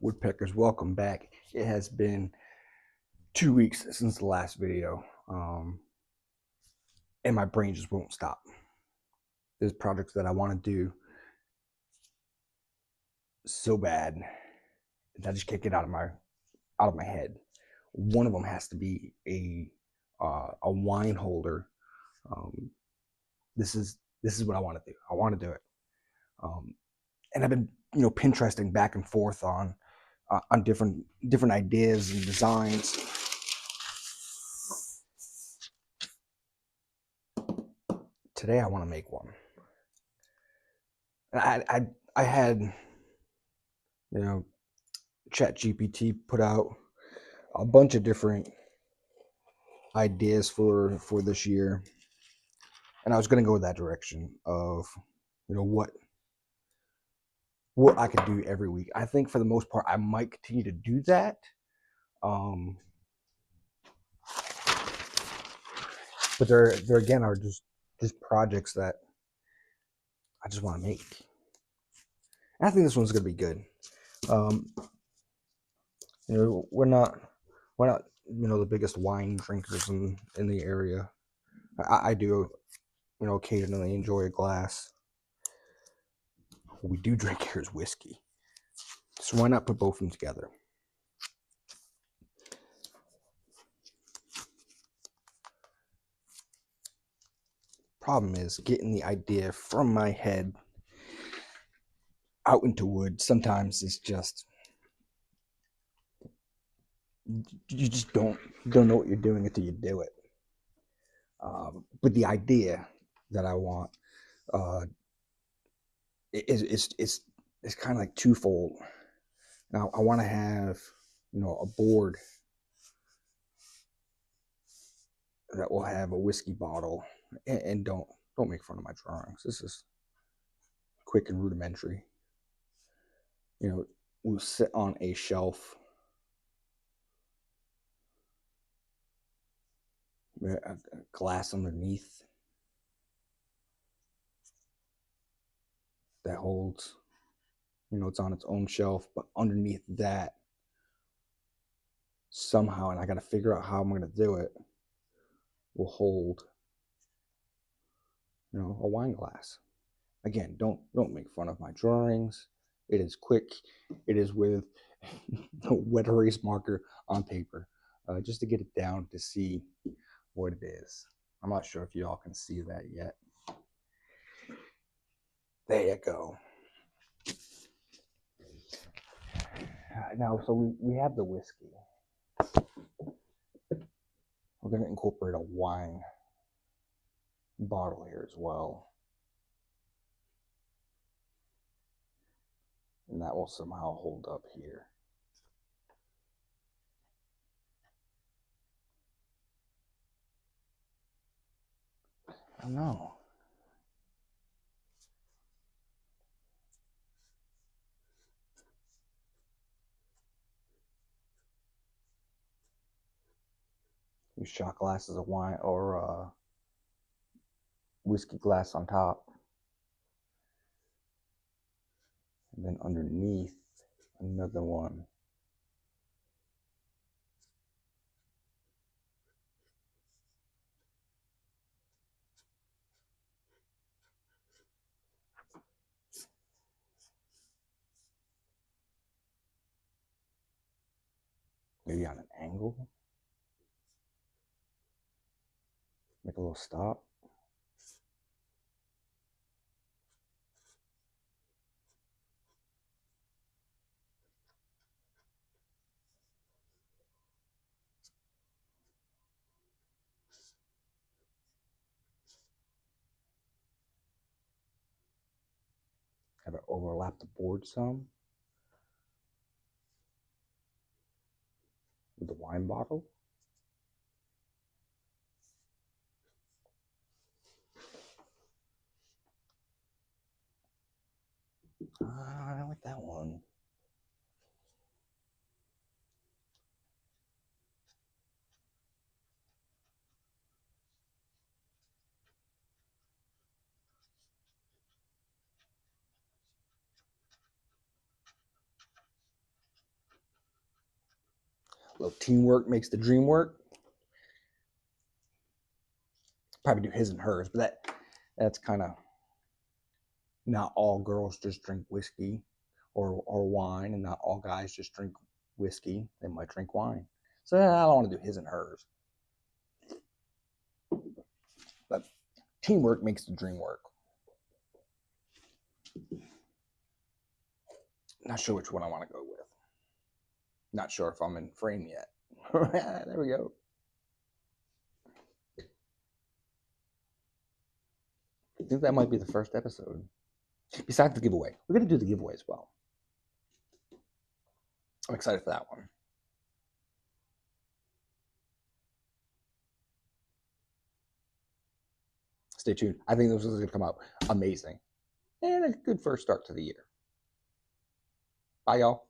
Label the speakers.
Speaker 1: Woodpeckers, welcome back. It has been 2 weeks since the last video, and my brain just won't stop. There's projects that I want to do so bad that I just can't get out of my head. One of them has to be a wine holder. Um, this is what I want to do. I want to do it, and I've been Pinteresting back and forth on different ideas and designs. Today I want to make one. I had Chat GPT put out a bunch of different ideas for this year, and I was going to go that direction of what I could do every week. I think for the most part I might continue to do that, but there again are just projects that I just want to make, and I think this one's going to be good. We're not the biggest wine drinkers in the area. I do occasionally enjoy a glass. What we do drink here is whiskey, so why not put both of them together? Problem is getting the idea from my head out into wood. Sometimes it's just you just don't know what you're doing until you do it. But the idea that I want is kind of like twofold. Now I want to have a board that will have a whiskey bottle, and don't make fun of my drawings. This is quick and rudimentary. Will sit on a shelf, a glass underneath that holds, it's on its own shelf, but underneath that somehow, and I got to figure out how I'm going to do it, will hold a wine glass. Again, don't make fun of my drawings. It is quick. It is with a wet erase marker on paper, just to get it down to see what it is. I'm not sure if y'all can see that yet. There you go. Now, so we have the whiskey. We're going to incorporate a wine bottle here as well. And that will somehow hold up here. I don't know. Use shot glasses of wine or whiskey glass on top. And then underneath, another one. Maybe on an angle. Make a little stop. Have it overlap the board some with the wine bottle. I like that one. little teamwork makes the dream work. Probably do his and hers, but that's kind of, not all girls just drink whiskey or wine, and not all guys just drink whiskey. They might drink wine. So I don't want to do his and hers. But teamwork makes the dream work. Not sure which one I want to go with. Not sure if I'm in frame yet. There we go. I think that might be the first episode. Besides the giveaway. We're going to do the giveaway as well. I'm excited for that one. Stay tuned. I think this is going to come out amazing. And a good first start to the year. Bye, y'all.